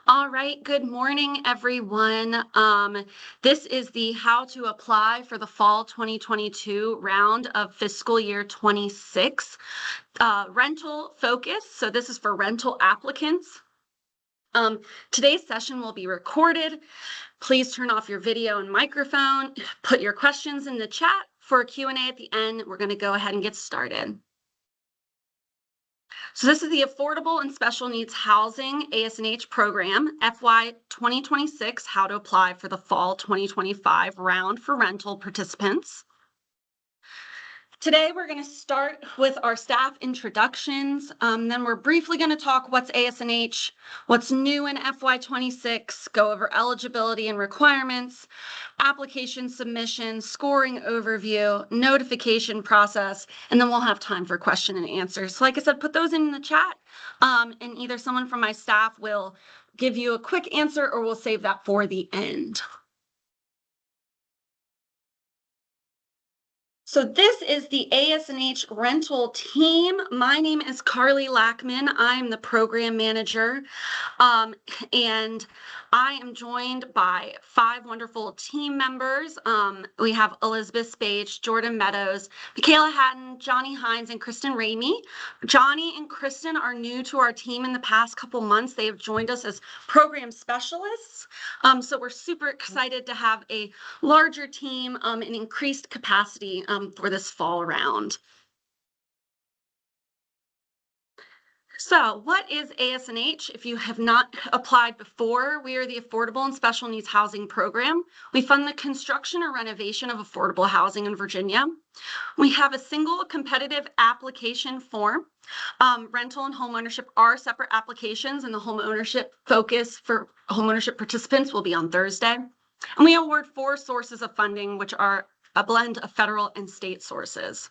All right, good morning, everyone. This is the how to apply for the fall 2022 round of fiscal year 26 rental focus. So this is for rental applicants. Today's session will be recorded. Please turn off your video and microphone. Put your questions in the chat for a Q&A at the end. We're going to go ahead and get started. So this is the Affordable and Special Needs Housing ASNH program, FY 2026, how to apply for the fall 2025 round for rental participants. Today, we're going to start with our staff introductions. Then we're briefly going to talk what's ASNH, what's new in FY26, go over eligibility and requirements, application submission, scoring overview, notification process, and then we'll have time for question and answers. So like I said, put those in the chat, and either someone from my staff will give you a quick answer or we'll save that for the end. So this is the ASNH rental team. My name is Carly Lackman. I'm the program manager, and I am joined by 5 wonderful team members. We have Elizabeth Spage, Jordan Meadows, Michaela Hatton, Johnny Hines, and Kristen Ramey. Johnny and Kristen are new to our team in the past couple months. They have joined us as program specialists. So we're super excited to have a larger team and increased capacity for this fall round. So what is ASNH? If you have not applied before, we are the Affordable and Special Needs Housing Program. We fund the construction or renovation of affordable housing in Virginia. We have a single competitive application form. Rental and homeownership are separate applications, and the homeownership focus for homeownership participants will be on Thursday. And we award 4 sources of funding, which are a blend of federal and state sources.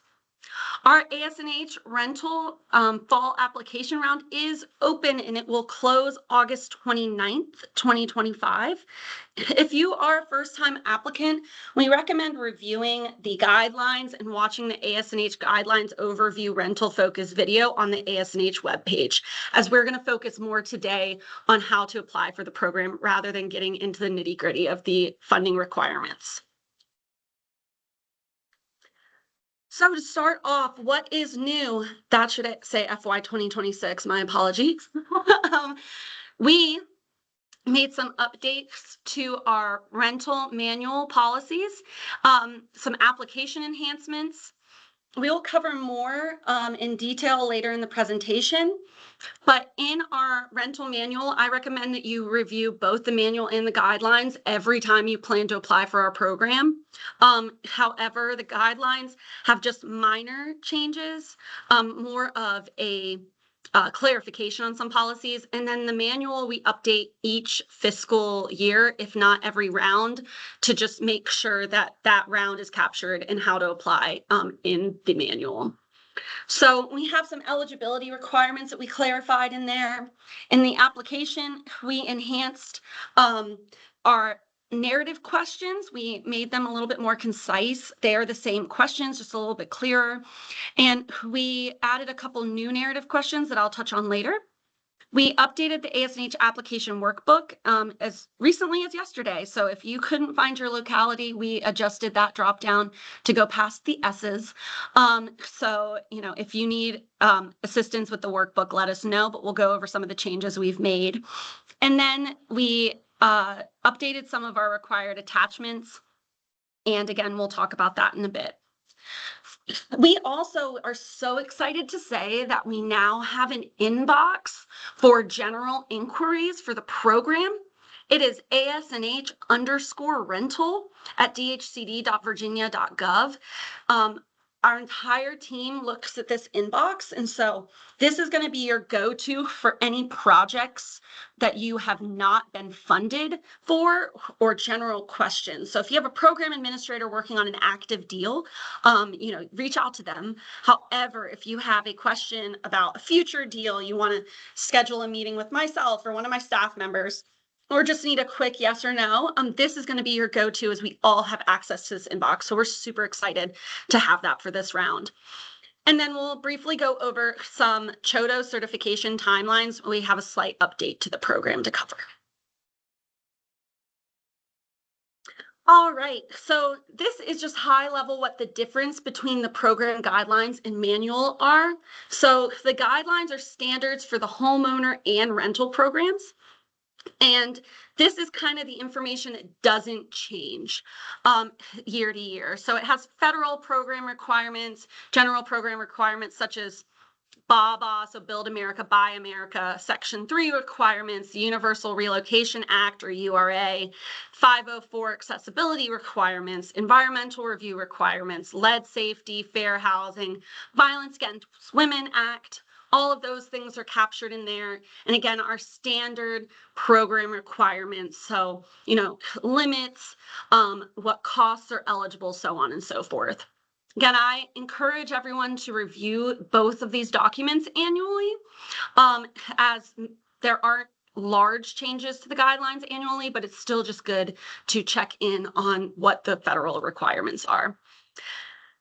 Our ASNH rental fall application round is open and it will close August 29th, 2025. If you are a first-time applicant, we recommend reviewing the guidelines and watching the ASNH guidelines overview rental focus video on the ASNH webpage, as we're going to focus more today on how to apply for the program rather than getting into the nitty-gritty of the funding requirements. So to start off, what is new? That should say FY 2026, my apologies. We made some updates to our rental manual policies, some application enhancements. We will cover more in detail later in the presentation, but in our rental manual, I recommend that you review both the manual and the guidelines every time you plan to apply for our program. However, the guidelines have just minor changes, more of a clarification on some policies, and then the manual we update each fiscal year, if not every round, to just make sure that that round is captured and how to apply in the manual. So we have some eligibility requirements that we clarified in there. In the application, we enhanced our narrative questions. We made them a little bit more concise. They are the same questions, just a little bit clearer. And we added a couple new narrative questions that I'll touch on later. We updated the ASNH application workbook as recently as yesterday. So if you couldn't find your locality, we adjusted that drop down to go past the S's. So, if you need assistance with the workbook, let us know, but we'll go over some of the changes we've made. And then we updated some of our required attachments. And again, we'll talk about that in a bit. We also are so excited to say that we now have an inbox for general inquiries for the program. It is ASNH_rental@dhcd.virginia.gov. Our entire team looks at this inbox, and so this is going to be your go-to for any projects that you have not been funded for or general questions. So if you have a program administrator working on an active deal, reach out to them. However, if you have a question about a future deal, you want to schedule a meeting with myself or one of my staff members, or just need a quick yes or no, this is going to be your go-to, as we all have access to this inbox. So we're super excited to have that for this round. And then we'll briefly go over some CHODO certification timelines. We have a slight update to the program to cover. All right, so this is just high level what the difference between the program guidelines and manual are. So the guidelines are standards for the homeowner and rental programs. And this is kind of the information that doesn't change year to year. So it has federal program requirements, general program requirements such as BABA, so Build America, Buy America, Section 3 requirements, the Universal Relocation Act, or URA, 504 accessibility requirements, environmental review requirements, lead safety, fair housing, Violence Against Women Act. All of those things are captured in there. And again, our standard program requirements. So, limits, what costs are eligible, so on and so forth. Again, I encourage everyone to review both of these documents annually, as there aren't large changes to the guidelines annually, but it's still just good to check in on what the federal requirements are.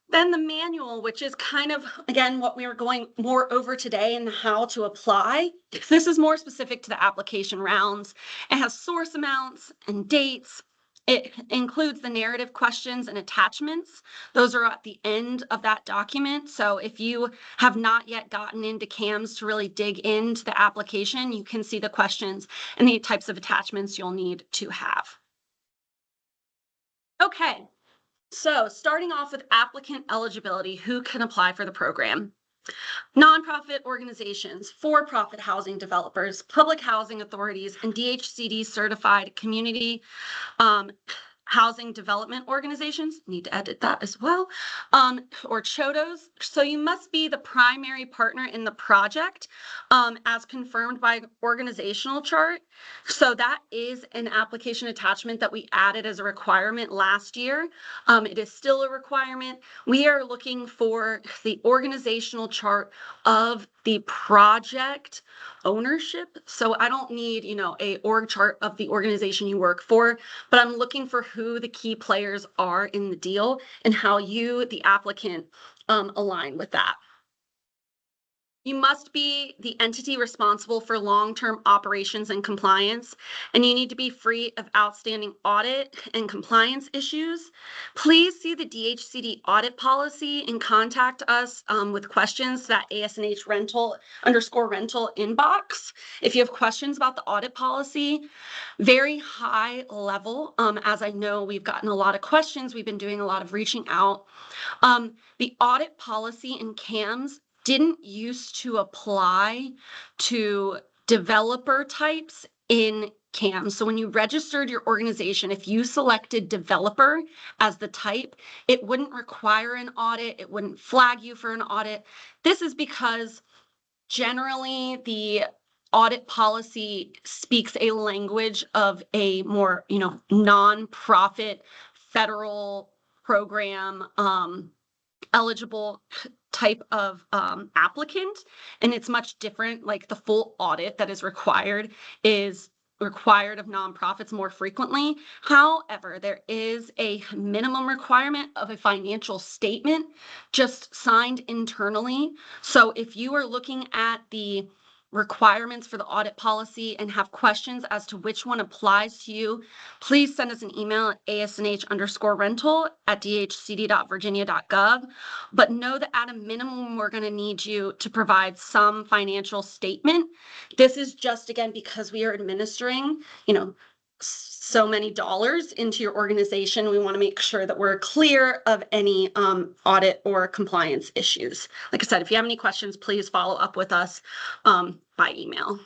Then the manual, which is kind of, again, what we were going more over today and how to apply. This is more specific to the application rounds. It has source amounts and dates. It includes the narrative questions and attachments. Those are at the end of that document. So if you have not yet gotten into CAMS to really dig into the application, you can see the questions and the types of attachments you'll need to have. Okay, so starting off with applicant eligibility, who can apply for the program? Nonprofit organizations, for-profit housing developers, public housing authorities, and DHCD certified community housing development organizations, need to edit that as well, or CHODOs. So you must be the primary partner in the project as confirmed by organizational chart. So that is an application attachment that we added as a requirement last year. It is still a requirement. We are looking for the organizational chart of the project ownership. So I don't need, a org chart of the organization you work for, but I'm looking for who the key players are in the deal and how you, the applicant, align with that. You must be the entity responsible for long-term operations and compliance, and you need to be free of outstanding audit and compliance issues. Please see the DHCD audit policy and contact us with questions to that ASNH rental inbox. If you have questions about the audit policy, very high level, as I know we've gotten a lot of questions, we've been doing a lot of reaching out. The audit policy in CAMS didn't used to apply to developer types in CAMS. So when you registered your organization, if you selected developer as the type, it wouldn't require an audit. It wouldn't flag you for an audit. This is because generally the audit policy speaks a language of a more, nonprofit federal program eligible type of applicant, and it's much different. Like the full audit that is required of nonprofits more frequently. However, there is a minimum requirement of a financial statement just signed internally. So if you are looking at the requirements for the audit policy and have questions as to which one applies to you, please send us an email at ASNH_rental@dhcd.virginia.gov. But know that at a minimum, we're going to need you to provide some financial statement. This is just, again, because we are administering, so many dollars into your organization. We want to make sure that we're clear of any audit or compliance issues. Like I said, if you have any questions, please follow up with us by email.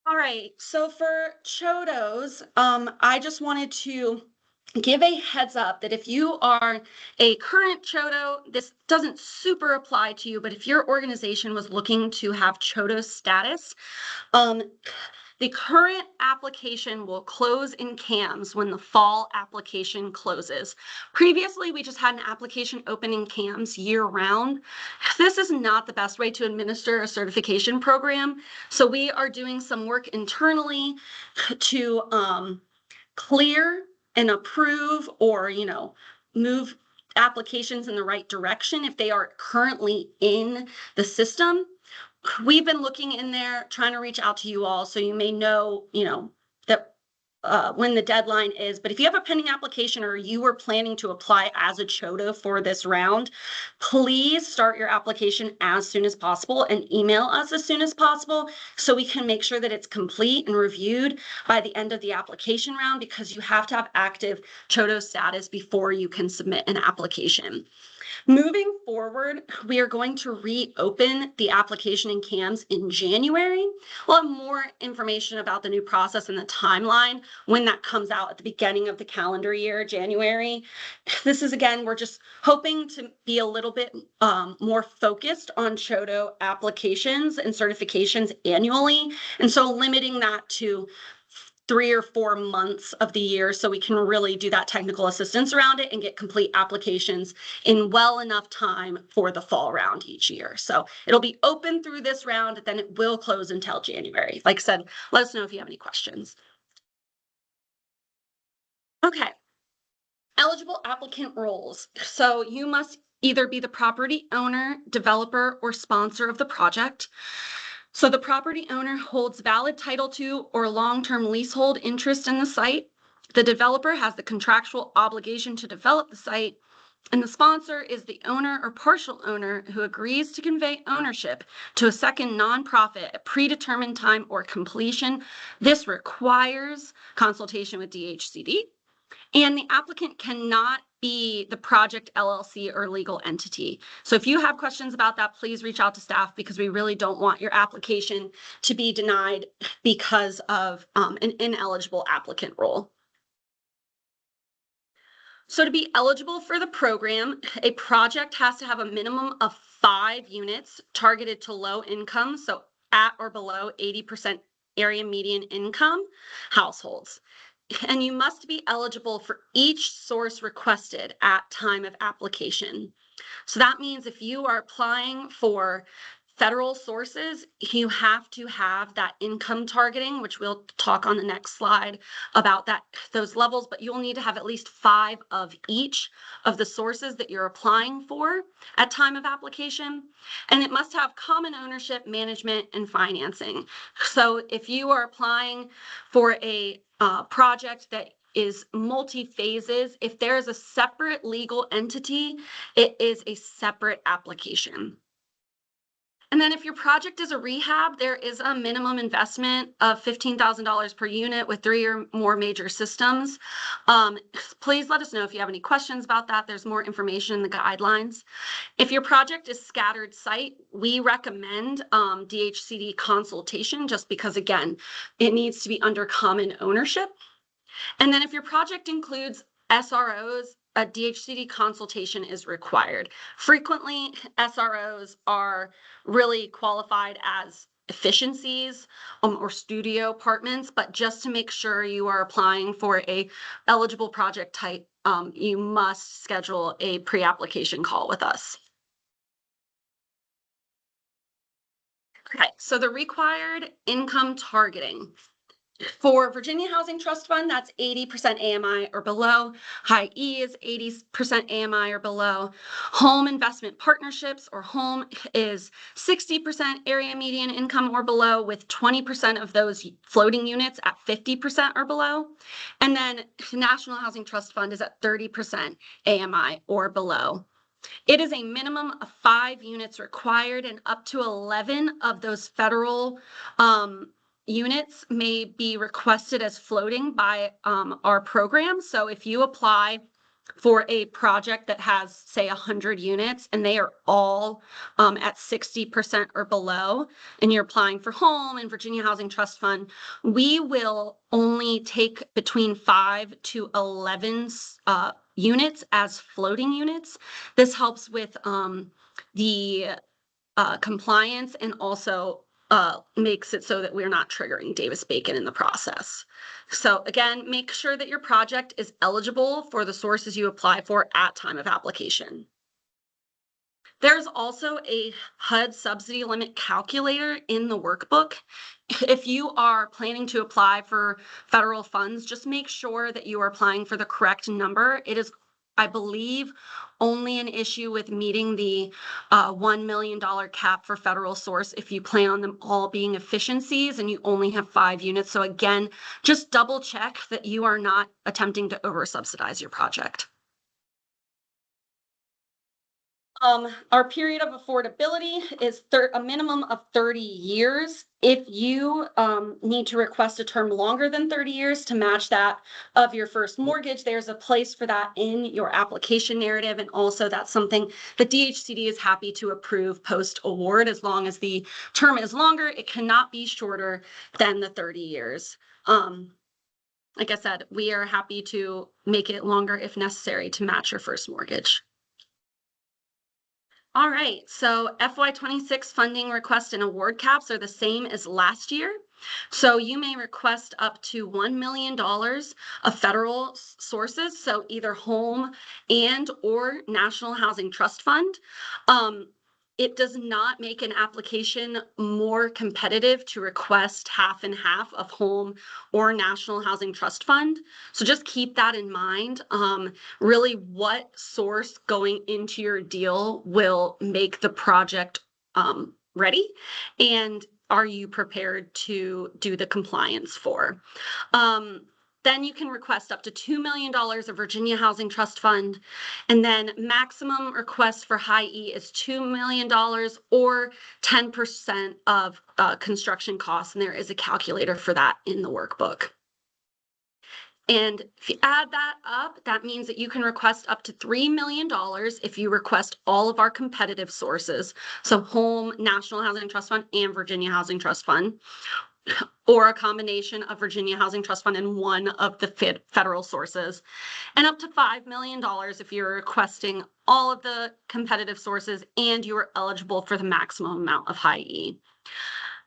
All right, so for CHODOs, I just wanted to give a heads up that if you are a current CHODO, this doesn't super apply to you, but if your organization was looking to have CHODO status, the current application will close in CAMS when the fall application closes. Previously, we just had an application open in CAMS year-round. This is not the best way to administer a certification program, so we are doing some work internally to clear and approve or, move applications in the right direction if they are currently in the system. We've been looking in there, trying to reach out to you all, so you may know, that when the deadline is, but if you have a pending application or you were planning to apply as a CHODO for this round, please start your application as soon as possible and email us as soon as possible so we can make sure that it's complete and reviewed by the end of the application round, because you have to have active CHODO status before you can submit an application. Moving forward, we are going to reopen the application in CAMS in January. We'll have more information about the new process and the timeline when that comes out at the beginning of the calendar year, January. This is, again, we're just hoping to be a little bit more focused on CHODO applications and certifications annually. And so limiting that to 3 or 4 months of the year so we can really do that technical assistance around it and get complete applications in well enough time for the fall round each year. So it'll be open through this round, then it will close until January. Like I said, let us know if you have any questions. Okay. Eligible applicant roles. So you must either be the property owner, developer, or sponsor of the project. So the property owner holds valid title to or long-term leasehold interest in the site. The developer has the contractual obligation to develop the site, and the sponsor is the owner or partial owner who agrees to convey ownership to a second nonprofit at predetermined time or completion. This requires consultation with DHCD. And the applicant cannot be the project LLC or legal entity. So if you have questions about that, please reach out to staff, because we really don't want your application to be denied because of an ineligible applicant role. So to be eligible for the program, a project has to have a minimum of 5 units targeted to low income, so at or below 80% area median income households. And you must be eligible for each source requested at time of application. So that means if you are applying for federal sources, you have to have that income targeting, which we'll talk on the next slide about those levels, but you'll need to have at least 5 of each of the sources that you're applying for at time of application. And it must have common ownership, management, and financing. So if you are applying for a project that is multi-phases, if there is a separate legal entity, it is a separate application. And then if your project is a rehab, there is a minimum investment of $15,000 per unit with 3 or more major systems. Please let us know if you have any questions about that. There's more information in the guidelines. If your project is scattered site, we recommend DHCD consultation, just because, again, it needs to be under common ownership. And then if your project includes SROs, a DHCD consultation is required. Frequently, SROs are really qualified as efficiencies or studio apartments, but just to make sure you are applying for a eligible project type, you must schedule a pre-application call with us. Okay, so the required income targeting. For Virginia Housing Trust Fund, that's 80% AMI or below. High E is 80% AMI or below. Home Investment Partnerships, or HOME, is 60% area median income or below, with 20% of those floating units at 50% or below. And then National Housing Trust Fund is at 30% AMI or below. It is a minimum of 5 units required, and up to 11 of those federal units may be requested as floating by our program. So if you apply for a project that has, say, 100 units and they are all at 60% or below, and you're applying for HOME and Virginia Housing Trust Fund, we will only take between 5 to 11 units as floating units. This helps with the compliance, and also makes it so that we're not triggering Davis-Bacon in the process. So again, make sure that your project is eligible for the sources you apply for at time of application. There's also a HUD subsidy limit calculator in the workbook. If you are planning to apply for federal funds, just make sure that you are applying for the correct number. It is I believe only an issue with meeting the $1 million cap for federal source if you plan on them all being efficiencies and you only have 5 units. So again, just double check that you are not attempting to over subsidize your project. Our period of affordability is a minimum of 30 years. If you need to request a term longer than 30 years to match that of your first mortgage, there's a place for that in your application narrative. And also that's something the DHCD is happy to approve post-award as long as the term is longer. It cannot be shorter than the 30 years. Like I said, we are happy to make it longer if necessary to match your first mortgage. All right, so FY26 funding request and award caps are the same as last year. So you may request up to $1 million of federal sources, so either home and or National Housing Trust Fund. It does not make an application more competitive to request half and half of home or National Housing Trust Fund. So just keep that in mind. Really, what source going into your deal will make the project ready, and are you prepared to do the compliance for? Then you can request up to $2 million of Virginia Housing Trust Fund. And then maximum request for high E is $2 million or 10% of construction costs. And there is a calculator for that in the workbook. And if you add that up, that means that you can request up to $3 million if you request all of our competitive sources. So home, National Housing Trust Fund, and Virginia Housing Trust Fund, or a combination of Virginia Housing Trust Fund and one of the federal sources, and up to $5 million if you're requesting all of the competitive sources and you are eligible for the maximum amount of high E.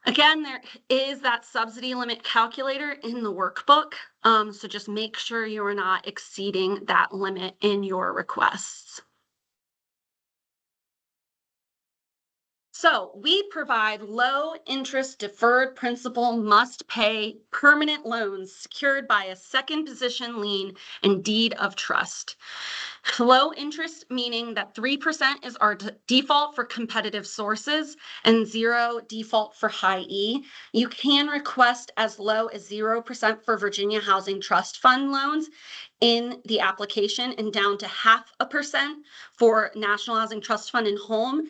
Again, there is that subsidy limit calculator in the workbook, so just make sure you are not exceeding that limit in your requests. So we provide low interest deferred principal must pay permanent loans secured by a second position lien and deed of trust. Low interest meaning that 3% is our default for competitive sources and 0 default for high E. You can request as low as 0% for Virginia Housing Trust Fund loans in the application and down to 0.5% for National Housing Trust Fund and home.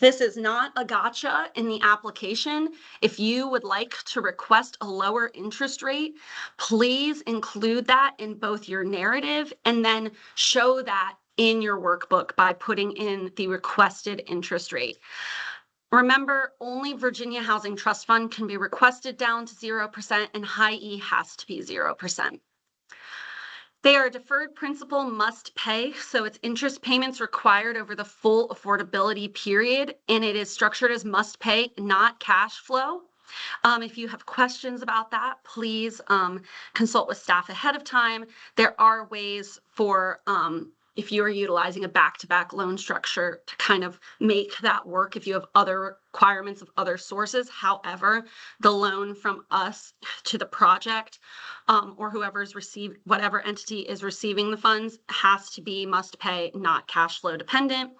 This is not a gotcha in the application. If you would like to request a lower interest rate, please include that in both your narrative and then show that in your workbook by putting in the requested interest rate. Remember, only Virginia Housing Trust Fund can be requested down to 0% and high E has to be 0%. They are deferred principal must pay, so it's interest payments required over the full affordability period, and it is structured as must pay, not cash flow. If you have questions about that, please consult with staff ahead of time. There are ways for if you are utilizing a back-to-back loan structure to kind of make that work if you have other requirements of other sources. However, the loan from us to the project or whoever's whatever entity is receiving the funds has to be must pay, not cash flow dependent.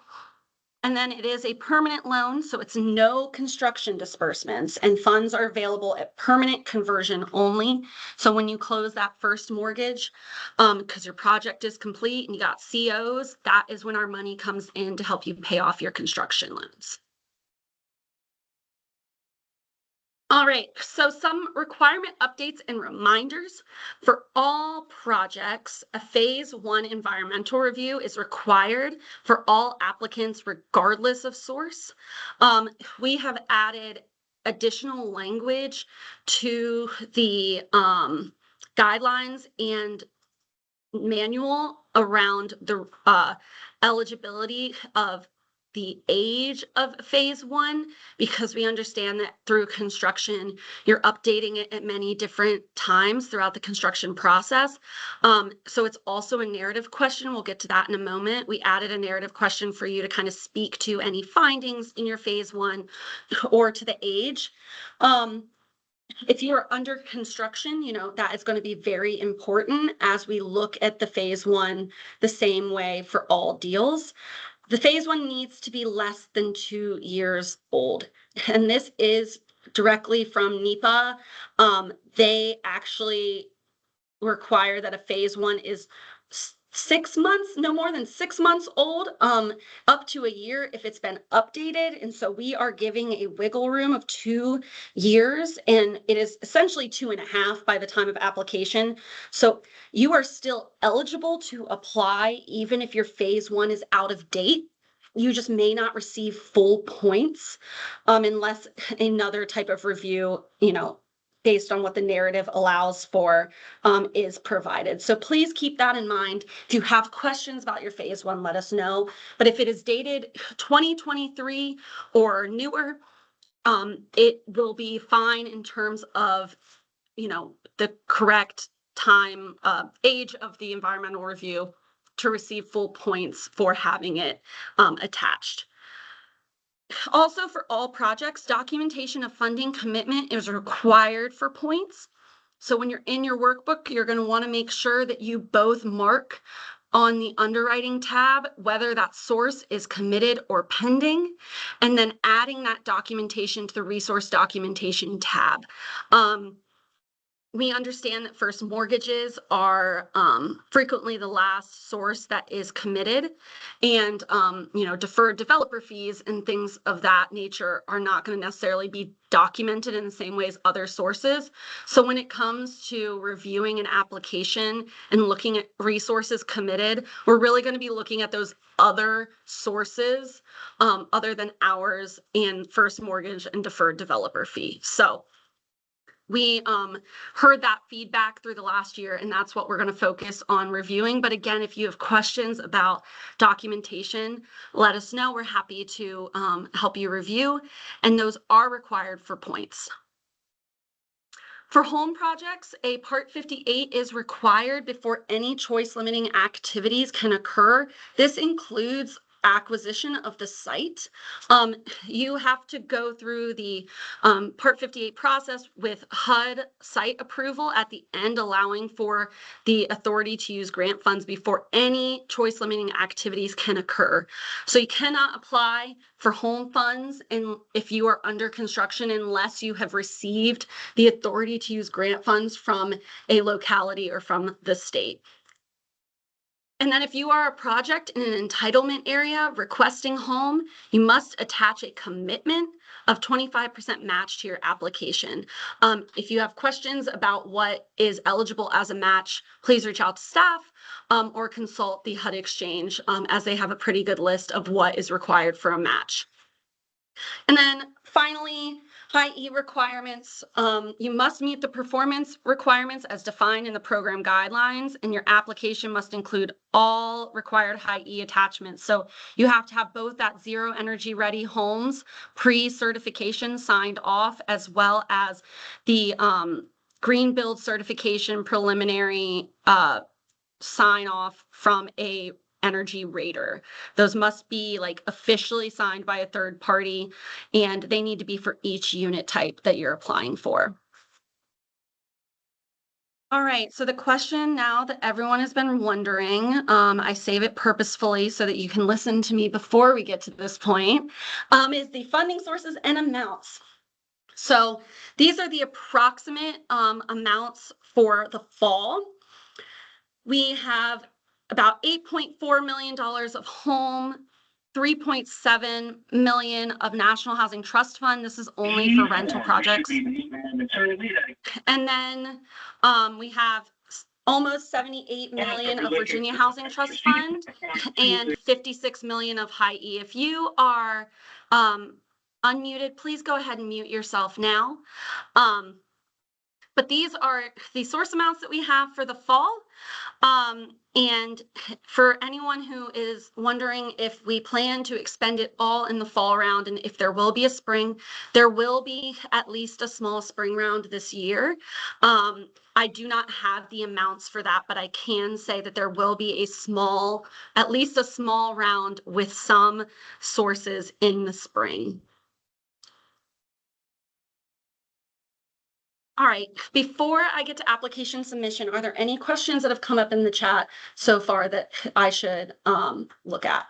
And then it is a permanent loan, so it's no construction disbursements, and funds are available at permanent conversion only. So when you close that first mortgage, because your project is complete and you got COs, that is when our money comes in to help you pay off your construction loans. All right, so some requirement updates and reminders. For all projects, a phase 1 environmental review is required for all applicants regardless of source. We have added additional language to the guidelines and manual around the eligibility of the age of phase 1, because we understand that through construction, you're updating it at many different times throughout the construction process. So it's also a narrative question. We'll get to that in a moment. We added a narrative question for you to kind of speak to any findings in your phase 1 or to the age. If you are under construction, that is going to be very important as we look at the phase one the same way for all deals. The phase one needs to be less than 2 years old. And this is directly from NEPA. They actually require that a phase one is 6 months, no more than 6 months old, up to a year if it's been updated. And so we are giving a wiggle room of 2 years, and it is essentially 2.5 by the time of application. So you are still eligible to apply even if your phase one is out of date. You just may not receive full points unless another type of review, based on what the narrative allows for, is provided. So please keep that in mind. If you have questions about your phase one, let us know. But if it is dated 2023 or newer, it will be fine in terms of, the correct time, age of the environmental review to receive full points for having it attached. Also, for all projects, documentation of funding commitment is required for points. So when you're in your workbook, you're going to want to make sure that you both mark on the underwriting tab whether that source is committed or pending, and then adding that documentation to the resource documentation tab. We understand that first mortgages are frequently the last source that is committed, and deferred developer fees and things of that nature are not going to necessarily be documented in the same way as other sources. So when it comes to reviewing an application and looking at resources committed, we're really going to be looking at those other sources other than ours and first mortgage and deferred developer fee. So we heard that feedback through the last year, and that's what we're going to focus on reviewing. But again, if you have questions about documentation, let us know. We're happy to help you review, and those are required for points. For home projects, a Part 58 is required before any choice limiting activities can occur. This includes acquisition of the site. You have to go through the Part 58 process with HUD site approval at the end, allowing for the authority to use grant funds before any choice limiting activities can occur. So you cannot apply for home funds if you are under construction unless you have received the authority to use grant funds from a locality or from the state. And then if you are a project in an entitlement area requesting home, you must attach a commitment of 25% match to your application. If you have questions about what is eligible as a match, please reach out to staff or consult the HUD Exchange as they have a pretty good list of what is required for a match. And then finally, high E requirements. You must meet the performance requirements as defined in the program guidelines, and your application must include all required high E attachments. So you have to have both that Zero Energy Ready Homes pre-certification signed off, as well as the Green Build certification preliminary sign off from a energy rater. Those must be officially signed by a third party, and they need to be for each unit type that you're applying for. All right, so the question now that everyone has been wondering, I save it purposefully so that you can listen to me before we get to this point, is the funding sources and amounts. So these are the approximate amounts for the fall. We have about $8.4 million of home, $3.7 million of National Housing Trust Fund. This is only for rental projects. And then we have almost $78 million of Virginia Housing Trust Fund and $56 million of high E. If you are unmuted, please go ahead and mute yourself now. But these are the source amounts that we have for the fall. And for anyone who is wondering if we plan to expend it all in the fall round and if there will be a spring, there will be at least a small spring round this year. I do not have the amounts for that, but I can say that there will be at least a small round with some sources in the spring. All right, before I get to application submission, are there any questions that have come up in the chat so far that I should look at?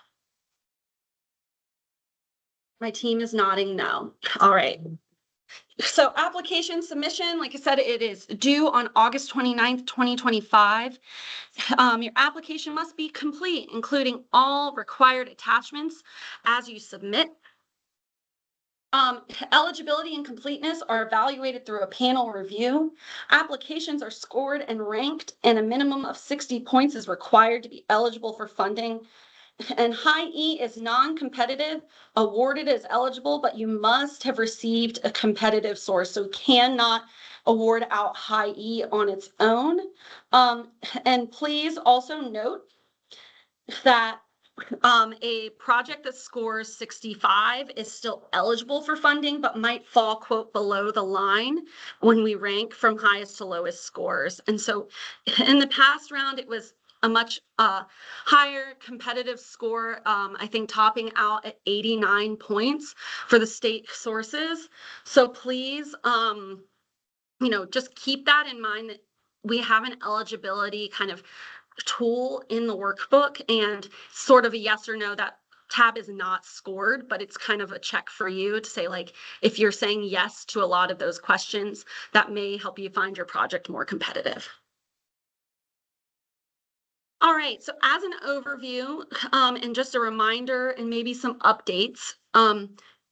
My team is nodding no. All right. So application submission, like I said, it is due on August 29th, 2025. Your application must be complete, including all required attachments as you submit. Eligibility and completeness are evaluated through a panel review. Applications are scored and ranked, and a minimum of 60 points is required to be eligible for funding. And high E is non-competitive, awarded as eligible, but you must have received a competitive source, so cannot award out high E on its own. And please also note that a project that scores 65 is still eligible for funding, but might fall, quote, below the line when we rank from highest to lowest scores. And so in the past round, it was a much higher competitive score, I think topping out at 89 points for the state sources. So please, just keep that in mind, that we have an eligibility kind of tool in the workbook, and sort of a yes or no, that tab is not scored, but it's kind of a check for you to say, like, if you're saying yes to a lot of those questions, that may help you find your project more competitive. All right, so as an overview, and just a reminder and maybe some updates,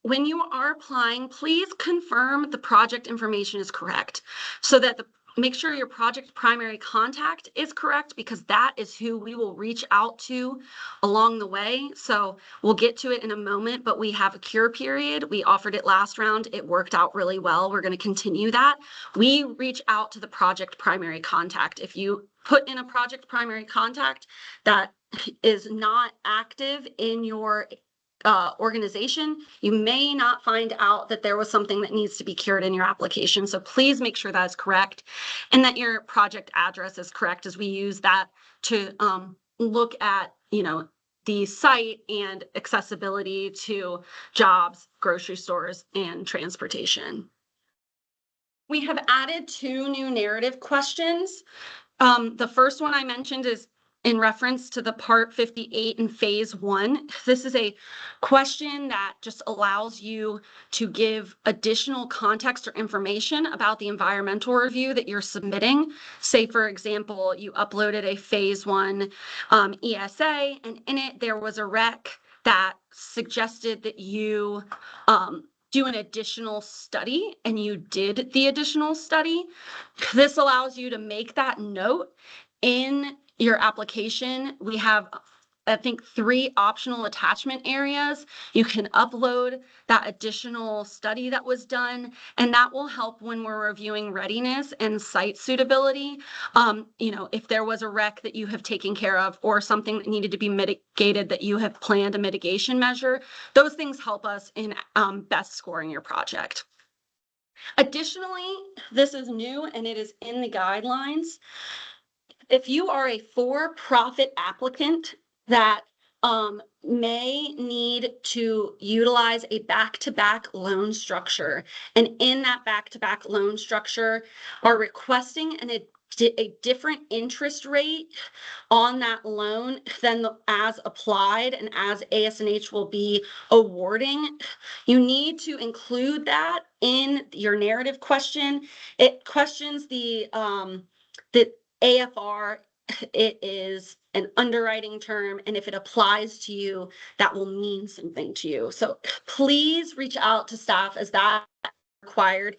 when you are applying, please confirm the project information is correct, so that make sure your project primary contact is correct, because that is who we will reach out to along the way. So we'll get to it in a moment, but we have a cure period. We offered it last round. It worked out really well. We're going to continue that. We reach out to the project primary contact. If you put in a project primary contact that is not active in your organization, you may not find out that there was something that needs to be cured in your application. So please make sure that is correct, and that your project address is correct, as we use that to look at, the site and accessibility to jobs, grocery stores, and transportation. We have added 2 new narrative questions. The first one I mentioned is in reference to the Part 58 in Phase 1. This is a question that just allows you to give additional context or information about the environmental review that you're submitting. Say, for example, you uploaded a Phase 1 ESA, and in it there was a rec that suggested that you do an additional study, and you did the additional study. This allows you to make that note in your application. We have, I think, 3 optional attachment areas. You can upload that additional study that was done, and that will help when we're reviewing readiness and site suitability. If there was a wreck that you have taken care of, or something that needed to be mitigated that you have planned a mitigation measure, those things help us in best scoring your project. Additionally, this is new and it is in the guidelines. If you are a for-profit applicant that may need to utilize a back-to-back loan structure, and in that back-to-back loan structure are requesting a different interest rate on that loan than the as applied and as ASNH will be awarding, you need to include that in your narrative question. It questions the AFR. It is an underwriting term, and if it applies to you, that will mean something to you. So please reach out to staff, as that required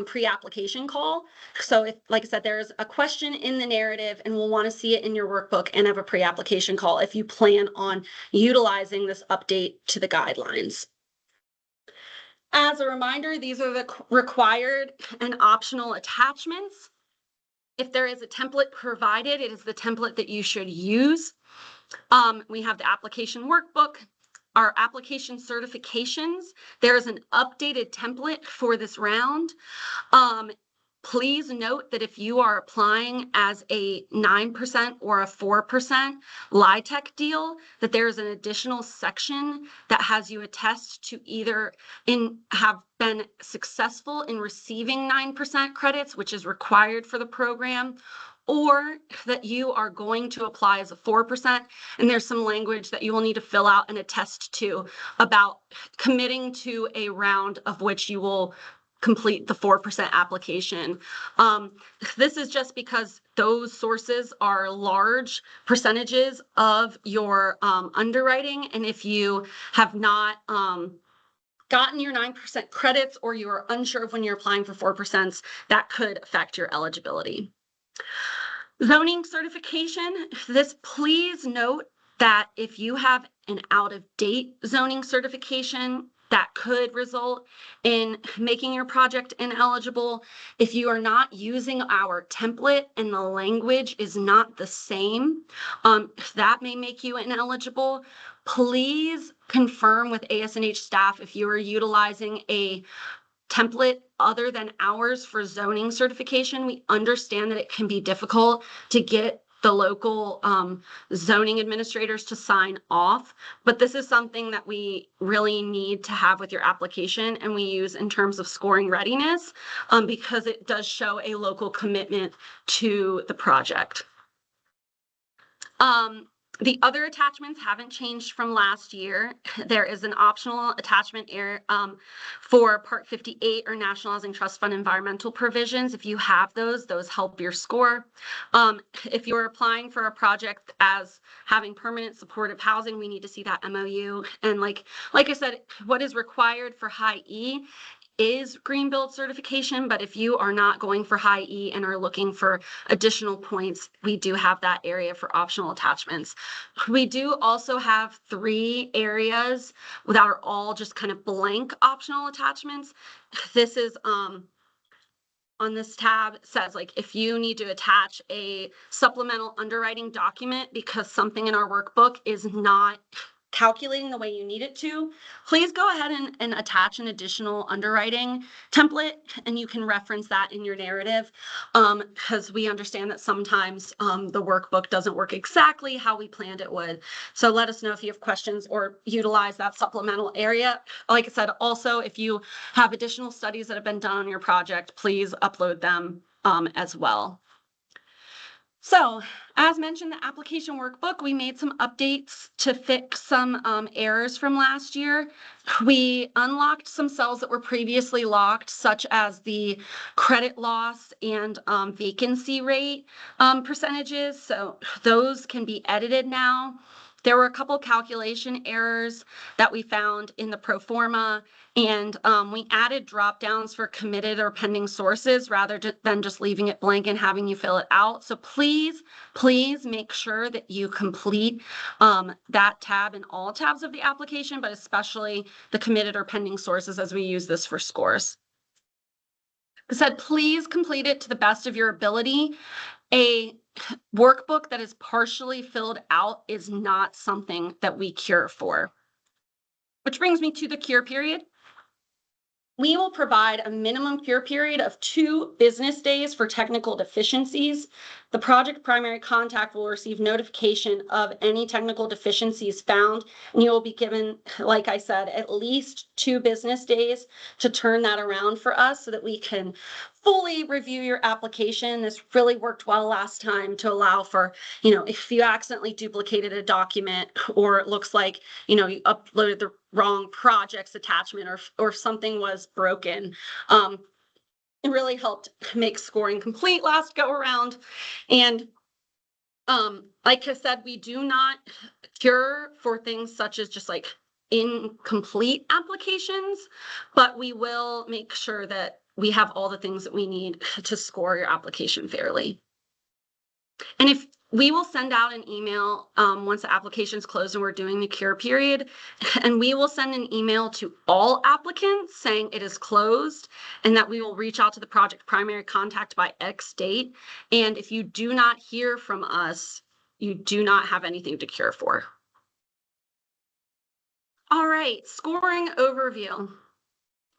pre-application call. So if, like I said, there's a question in the narrative and we'll want to see it in your workbook, and have a pre-application call if you plan on utilizing this update to the guidelines. As a reminder, these are the required and optional attachments. If there is a template provided, it is the template that you should use. We have the application workbook, our application certifications. There is an updated template for this round. Please note that if you are applying as a 9% or a 4% LIHTC deal, that there is an additional section that has you attest to either have been successful in receiving 9% credits, which is required for the program, or that you are going to apply as a 4%. And there's some language that you will need to fill out and attest to about committing to a round of which you will complete the 4% application. This is just because those sources are large percentages of your underwriting. And if you have not gotten your 9% credits, or you are unsure of when you're applying for 4%, that could affect your eligibility. Zoning certification. Please note that if you have an out-of-date zoning certification, that could result in making your project ineligible. If you are not using our template and the language is not the same, that may make you ineligible. Please confirm with ASNH staff if you are utilizing a template other than ours for zoning certification. We understand that it can be difficult to get the local zoning administrators to sign off, but this is something that we really need to have with your application, and we use in terms of scoring readiness because it does show a local commitment to the project. The other attachments haven't changed from last year. There is an optional attachment for Part 58 or National Housing Trust Fund environmental provisions. If you have those help your score. If you're applying for a project as having permanent supportive housing, we need to see that MOU. And like I said, what is required for high E is green build certification, but if you are not going for high E and are looking for additional points, we do have that area for optional attachments. We do also have 3 areas that are all just kind of blank optional attachments. This is on this tab, it says like if you need to attach a supplemental underwriting document because something in our workbook is not calculating the way you need it to, please go ahead and attach an additional underwriting template, and you can reference that in your narrative because we understand that sometimes the workbook doesn't work exactly how we planned it would. So let us know if you have questions or utilize that supplemental area. Like I said, also, if you have additional studies that have been done on your project, please upload them as well. So, as mentioned, the application workbook, we made some updates to fix some errors from last year. We unlocked some cells that were previously locked, such as the credit loss and vacancy rate percentages. So those can be edited now. There were a couple calculation errors that we found in the pro forma, and we added drop downs for committed or pending sources rather than just leaving it blank and having you fill it out. So please make sure that you complete that tab in all tabs of the application, but especially the committed or pending sources as we use this for scores. I said, please complete it to the best of your ability. A workbook that is partially filled out is not something that we cure for. Which brings me to the cure period. We will provide a minimum cure period of 2 business days for technical deficiencies. The project primary contact will receive notification of any technical deficiencies found, and you will be given, like I said, at least 2 business days to turn that around for us so that we can fully review your application. This really worked well last time to allow for, if you accidentally duplicated a document, or it looks like, you uploaded the wrong projects attachment, or something was broken. It really helped make scoring complete last go around. And like I said, we do not cure for things such as just like incomplete applications, but we will make sure that we have all the things that we need to score your application fairly. And if we will send out an email once the application is closed and we're doing the cure period, and we will send an email to all applicants saying it is closed and that we will reach out to the project primary contact by X date. And if you do not hear from us, you do not have anything to cure for. All right, scoring overview.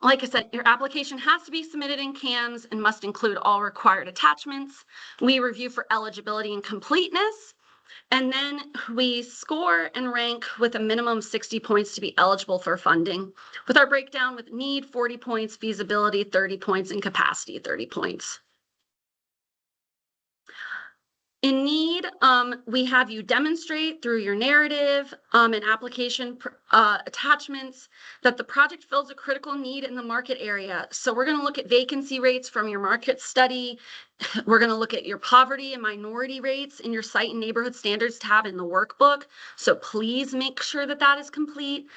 like I said, your application has to be submitted in CAMS and must include all required attachments. We review for eligibility and completeness, and then we score and rank with a minimum of 60 points to be eligible for funding, with our breakdown with need 40 points, feasibility 30 points, and capacity 30 points. In need, we have you demonstrate through your narrative and application attachments that the project fills a critical need in the market area. So we're going to look at vacancy rates from your market study. We're going to look at your poverty and minority rates in your site and neighborhood standards tab in the workbook. So please make sure that that is complete.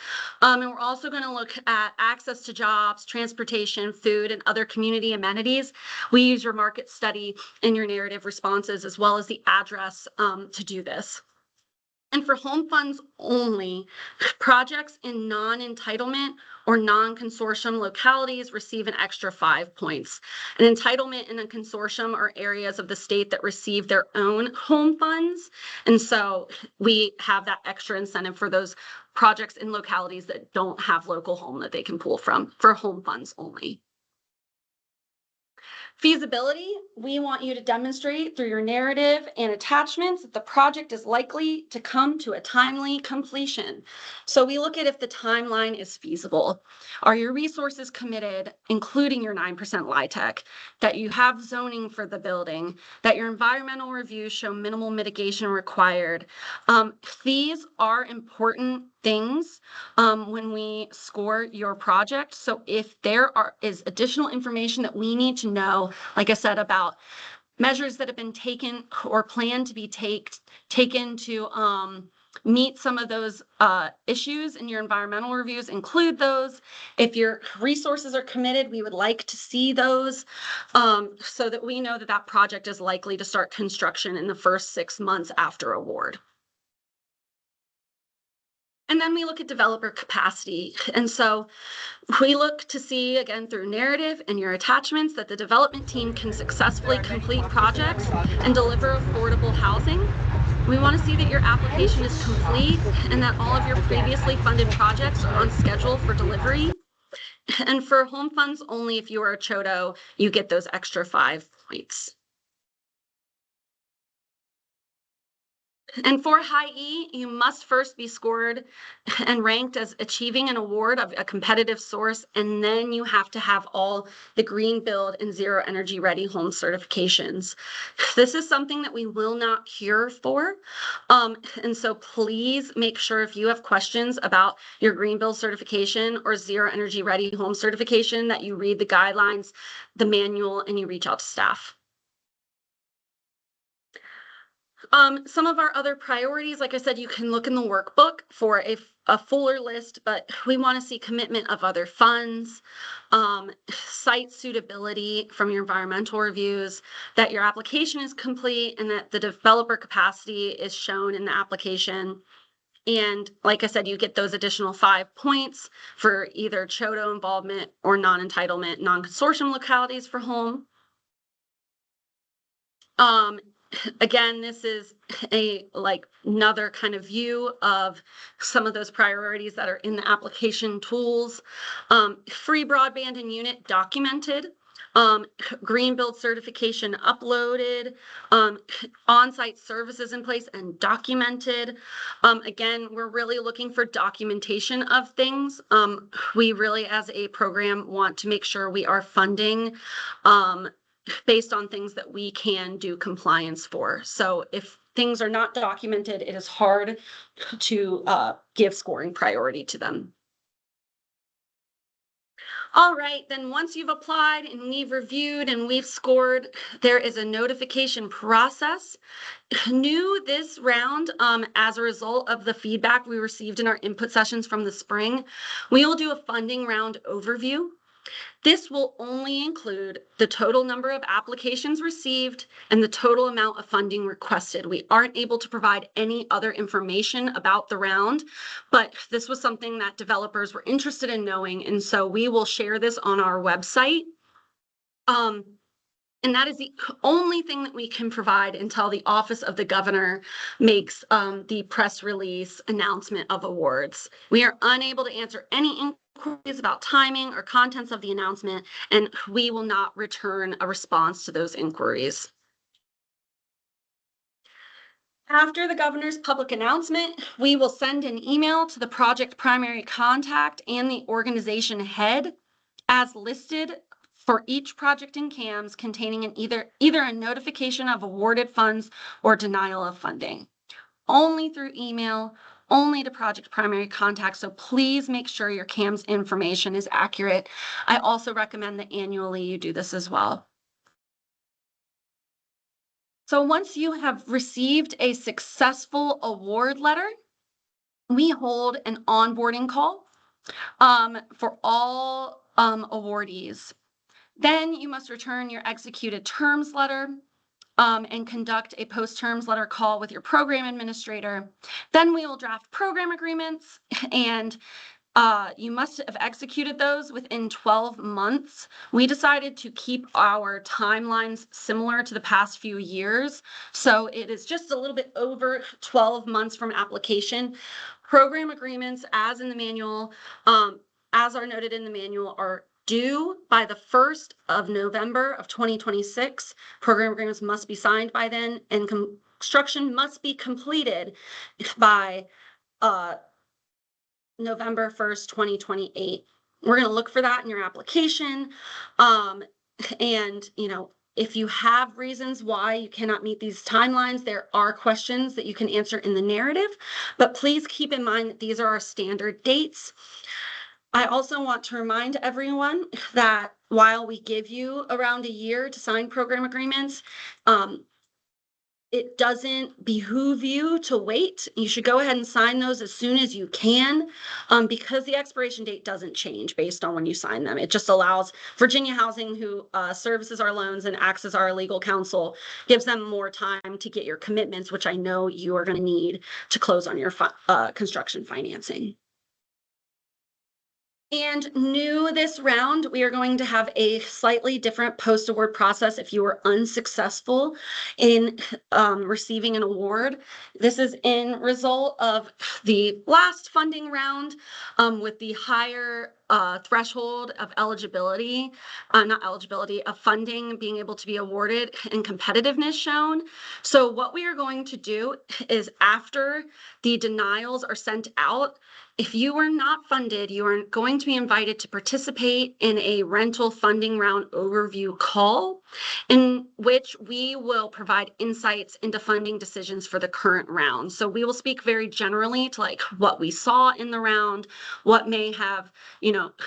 And we're also going to look at access to jobs, transportation, food, and other community amenities. We use your market study in your narrative responses as well as the address to do this. And for home funds only, projects in non-entitlement or non-consortium localities receive an extra 5 points. An entitlement and a consortium are areas of the state that receive their own home funds. And so we have that extra incentive for those projects in localities that don't have local home that they can pull from for home funds only. Feasibility, we want you to demonstrate through your narrative and attachments that the project is likely to come to a timely completion. So we look at if the timeline is feasible. Are your resources committed, including your 9% LIHTC, that you have zoning for the building, that your environmental reviews show minimal mitigation required. These are important things when we score your project. So if there is additional information that we need to know, like I said, about measures that have been taken or planned to be taken to meet some of those issues in your environmental reviews, include those. If your resources are committed, we would like to see those so that we know that that project is likely to start construction in the first 6 months after award. And then we look at developer capacity. And so we look to see, again, through narrative and your attachments, that the development team can successfully complete projects and deliver affordable housing. We want to see that your application is complete and that all of your previously funded projects are on schedule for delivery. And for home funds only, if you are a CHOTO, you get those extra 5 points. And for high E, you must first be scored and ranked as achieving an award of a competitive source, and then you have to have all the green build and zero energy ready home certifications. This is something that we will not cure for. And so please make sure if you have questions about your green build certification or zero energy ready home certification that you read the guidelines, the manual, and you reach out to staff. Some of our other priorities, like I said, you can look in the workbook for a fuller list, but we want to see commitment of other funds, site suitability from your environmental reviews, that your application is complete and that the developer capacity is shown in the application. And like I said, you get those additional 5 points for either CHOTO involvement or non-entitlement, non-consortium localities for home. Again, this is another kind of view of some of those priorities that are in the application tools. Free broadband and unit documented, green build certification uploaded, on-site services in place and documented. Again, we're really looking for documentation of things. We really, as a program, want to make sure we are funding based on things that we can do compliance for. So if things are not documented, it is hard to give scoring priority to them. All right, then once you've applied and we've reviewed and we've scored, there is a notification process. New this round, as a result of the feedback we received in our input sessions from the spring, we will do a funding round overview. This will only include the total number of applications received and the total amount of funding requested. We aren't able to provide any other information about the round, but this was something that developers were interested in knowing, and so we will share this on our website. And that is the only thing that we can provide until the Office of the Governor makes the press release announcement of awards. We are unable to answer any inquiries about timing or contents of the announcement, and we will not return a response to those inquiries. After the governor's public announcement, we will send an email to the project primary contact and the organization head as listed for each project in CAMS, containing either a notification of awarded funds or denial of funding. Only through email, only to project primary contact. So please make sure your CAMS information is accurate. I also recommend that annually you do this as well. So once you have received a successful award letter, we hold an onboarding call for all awardees. Then you must return your executed terms letter and conduct a post-terms letter call with your program administrator. Then we will draft program agreements, and you must have executed those within 12 months. We decided to keep our timelines similar to the past few years, so it is just a little bit over 12 months from application. Program agreements, as in the manual, as are noted in the manual, are due by the 1st of November of 2026. Program agreements must be signed by then, and construction must be completed by November 1st, 2028. We're going to look for that in your application. And, if you have reasons why you cannot meet these timelines, there are questions that you can answer in the narrative, but please keep in mind that these are our standard dates. I also want to remind everyone that while we give you around a year to sign program agreements, it doesn't behoove you to wait. You should go ahead and sign those as soon as you can, because the expiration date doesn't change based on when you sign them. It just allows Virginia Housing, who services our loans and acts as our legal counsel, gives them more time to get your commitments, which I know you are going to need to close on your construction financing. And new this round, we are going to have a slightly different post-award process if you were unsuccessful in receiving an award. This is in result of the last funding round with the higher threshold of eligibility, not eligibility, of funding being able to be awarded and competitiveness shown. So what we are going to do is, after the denials are sent out, if you were not funded, you are going to be invited to participate in a rental funding round overview call, in which we will provide insights into funding decisions for the current round. So we will speak very generally to what we saw in the round, what may have,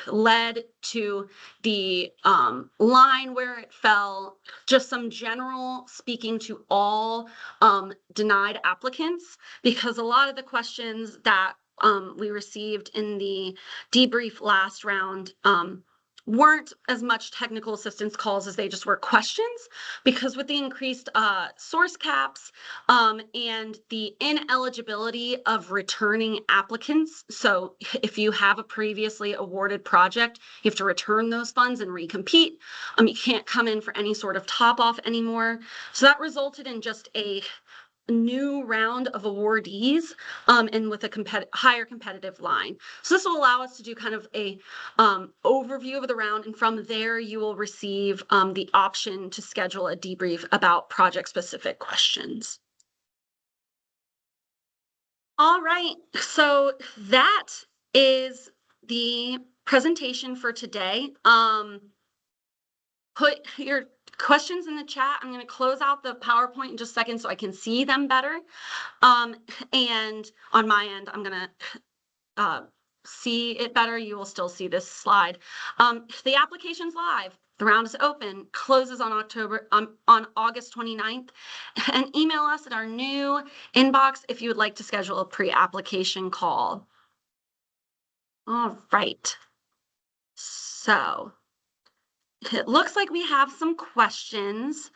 led to the line where it fell, just some general speaking to all denied applicants, because a lot of the questions that we received in the debrief last round weren't as much technical assistance calls as they just were questions, because with the increased source caps and the ineligibility of returning applicants. So if you have a previously awarded project, you have to return those funds and recompete. You can't come in for any sort of top off anymore. So that resulted in just a new round of awardees and with a higher competitive line. So this will allow us to do kind of a overview of the round, and from there you will receive the option to schedule a debrief about project specific questions. All right, so that is the presentation for today. Put your questions in the chat. I'm going to close out the PowerPoint in just a second so I can see them better. And on my end, I'm going to see it better. You will still see this slide. The application's live. The round is open, closes on August 29th, and email us at our new inbox if you would like to schedule a pre-application call. All right. So it looks like we have some questions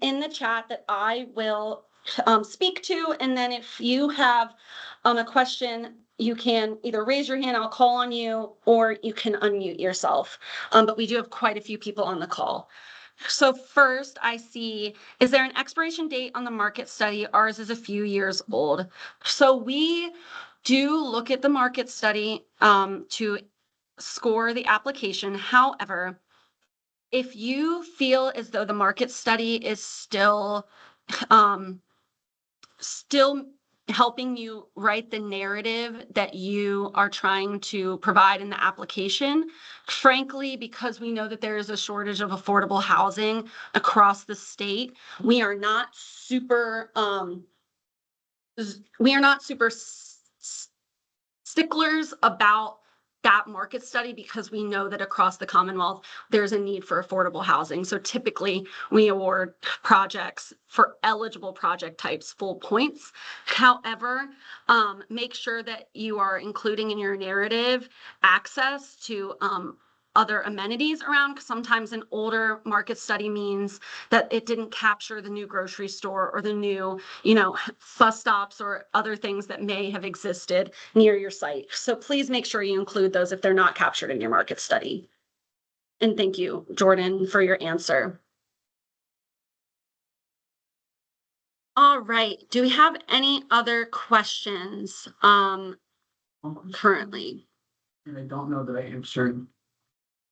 in the chat that I will speak to, and then if you have a question, you can either raise your hand, I'll call on you, or you can unmute yourself. But we do have quite a few people on the call. So first I see, is there an expiration date on the market study? Ours is a few years old. So we do look at the market study to score the application. However, if you feel as though the market study is um, still helping you write the narrative that you are trying to provide in the application, frankly, because we know that there is a shortage of affordable housing across the state, we are not super sticklers about that market study, because we know that across the Commonwealth, there's a need for affordable housing. So typically we award projects for eligible project types full points. However, make sure that you are including in your narrative access to other amenities around, because sometimes an older market study means that it didn't capture the new grocery store or the new, bus stops or other things that may have existed near your site. So please make sure you include those if they're not captured in your market study. And thank you, Jordan, for your answer. All right. Do we have any other questions currently? And I don't know that I answered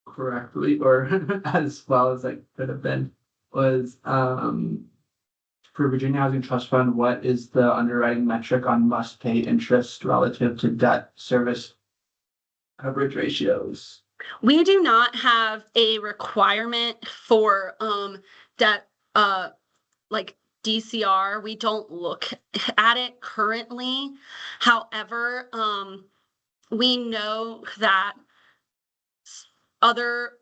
correctly or as well as I could have been, was for Virginia Housing Trust Fund, what is the underwriting metric on must pay interest relative to debt service coverage ratios? We do not have a requirement for debt like DCR. We don't look at it currently. However, we know that other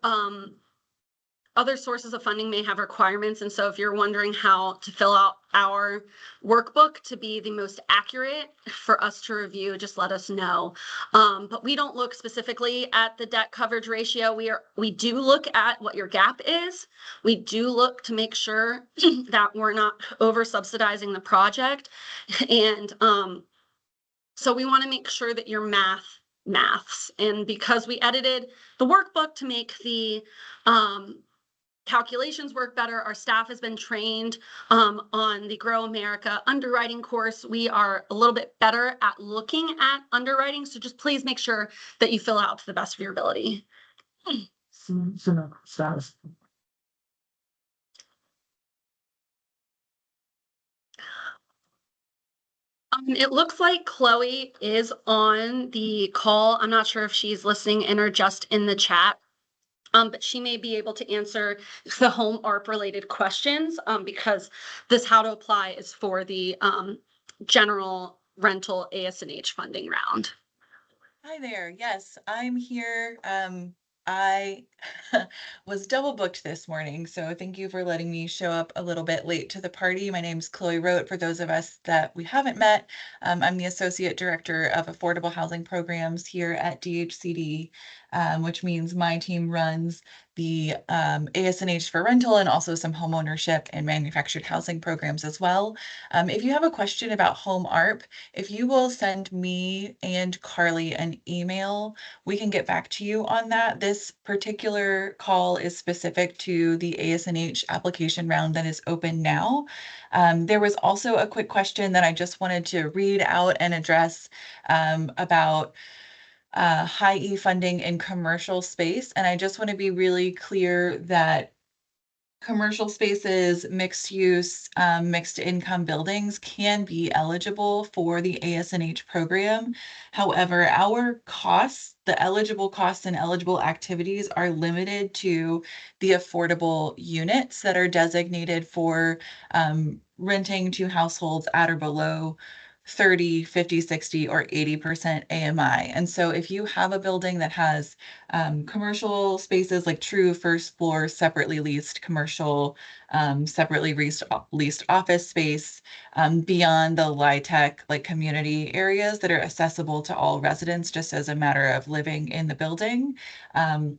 sources of funding may have requirements. And so if you're wondering how to fill out our workbook to be the most accurate for us to review, just let us know. But we don't look specifically at the debt coverage ratio. We do look at what your gap is. We do look to make sure that we're not over subsidizing the project. And so we want to make sure that your maths. And because we edited the workbook to make the calculations work better, our staff has been trained on the Grow America underwriting course. We are a little bit better at looking at underwriting. So just please make sure that you fill out to the best of your ability. It looks like Chloe is on the call. I'm not sure if she's listening in or just in the chat. But she may be able to answer the home ARP related questions because this how to apply is for the general rental ASNH funding round. Hi there. Yes, I'm here. I was double booked this morning, so thank you for letting me show up a little bit late to the party. My name's Chloe Rote. For those of us that we haven't met, I'm the Associate Director of Affordable Housing Programs here at DHCD, which means my team runs the ASNH for rental and also some homeownership and manufactured housing programs as well. If you have a question about home ARP, if you will send me and Carly an email, we can get back to you on that. This particular call is specific to the ASNH application round that is open now. There was also a quick question that I just wanted to read out and address about high E funding in commercial space. And I just want to be really clear that commercial spaces, mixed use, mixed income buildings can be eligible for the ASNH program. However, our costs, the eligible costs and eligible activities are limited to the affordable units that are designated for renting to households at or below 30, 50, 60, or 80% AMI. And so if you have a building that has commercial spaces like true first floor, separately leased commercial, separately leased office space, beyond the LIHTC like community areas that are accessible to all residents just as a matter of living in the building,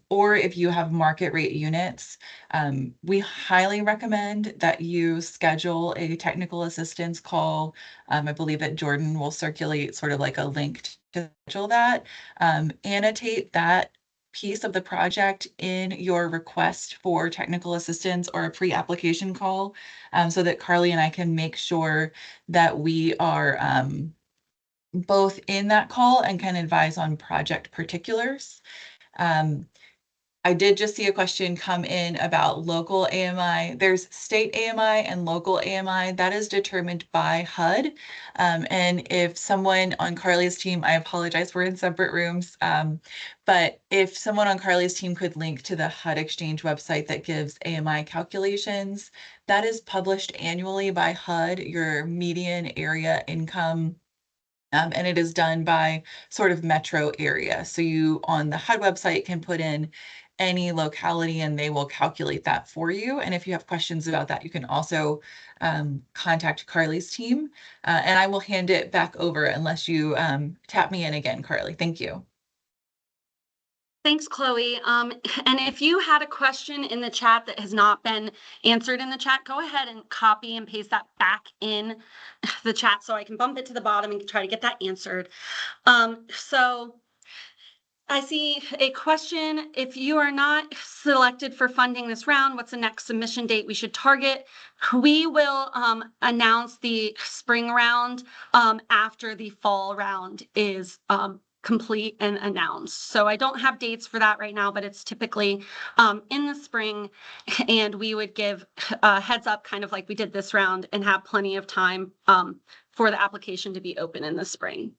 or if you have market rate units, we highly recommend that you schedule a technical assistance call. I believe that Jordan will circulate sort of like a link to schedule that. Annotate that piece of the project in your request for technical assistance or a pre-application call, so that Carly and I can make sure that we are both in that call and can advise on project particulars. I did just see a question come in about local AMI. There's state AMI and local AMI. That is determined by HUD. And if someone on Carly's team, I apologize, we're in separate rooms. But if someone on Carly's team could link to the HUD Exchange website that gives AMI calculations, that is published annually by HUD, your median area income. And it is done by sort of metro area. So you on the HUD website can put in any locality and they will calculate that for you. And if you have questions about that, you can also contact Carly's team. And I will hand it back over unless you tap me in again, Carly. Thank you. Thanks, Chloe. And if you had a question in the chat that has not been answered in the chat, go ahead and copy and paste that back in the chat so I can bump it to the bottom and try to get that answered. So I see a question. If you are not selected for funding this round, what's the next submission date we should target? We will announce the spring round after the fall round is complete and announced. So I don't have dates for that right now, but it's typically in the spring, and we would give a heads up kind of like we did this round and have plenty of time for the application to be open in the spring.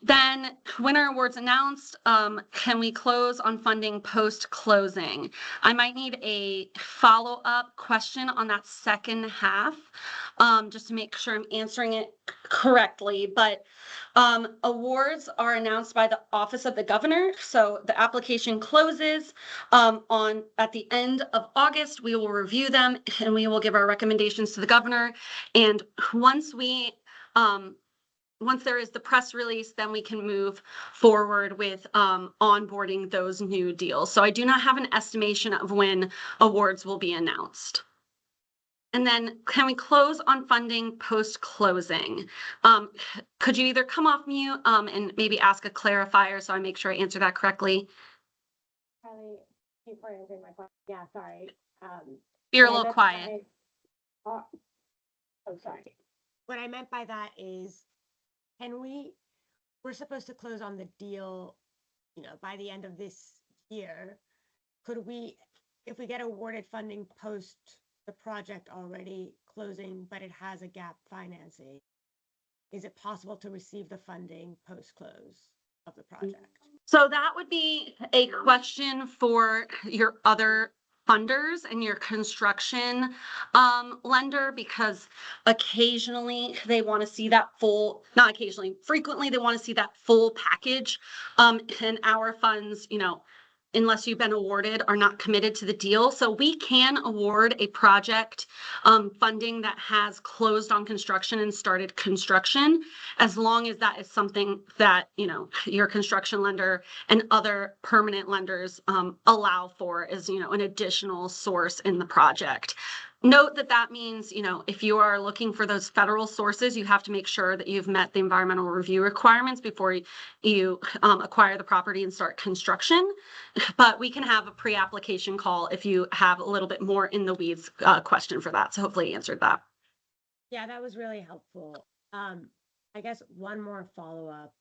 Then winner awards announced, can we close on funding post-closing? I might need a follow-up question on that second half, just to make sure I'm answering it correctly. But awards are announced by the Office of the Governor. So the application closes at the end of August. We will review them and we will give our recommendations to the governor. And once there is the press release, then we can move forward with onboarding those new deals. So I do not have an estimation of when awards will be announced. And then can we close on funding post-closing? Could you either come off mute and maybe ask a clarifier so I make sure I answer that correctly? Carly, before answering my question, yeah, sorry. You're a what I little meant quiet. by- oh, sorry. What I meant by that is, we're supposed to close on the deal, by the end of this year. Could we, if we get awarded funding post the project already closing, but it has a gap financing, is it possible to receive the funding post-close of the project? So that would be a question for your other funders and your construction lender, because occasionally they want to see that full, not occasionally, frequently they want to see that full package. And our funds, unless you've been awarded, are not committed to the deal. So we can award a project funding that has closed on construction and started construction, as long as that is something that your construction lender and other permanent lenders allow for as an additional source in the project. Note that means, if you are looking for those federal sources, you have to make sure that you've met the environmental review requirements before you acquire the property and start construction. But we can have a pre-application call if you have a little bit more in the weeds question for that. So hopefully I answered that. Yeah, that was really helpful. I guess one more follow-up.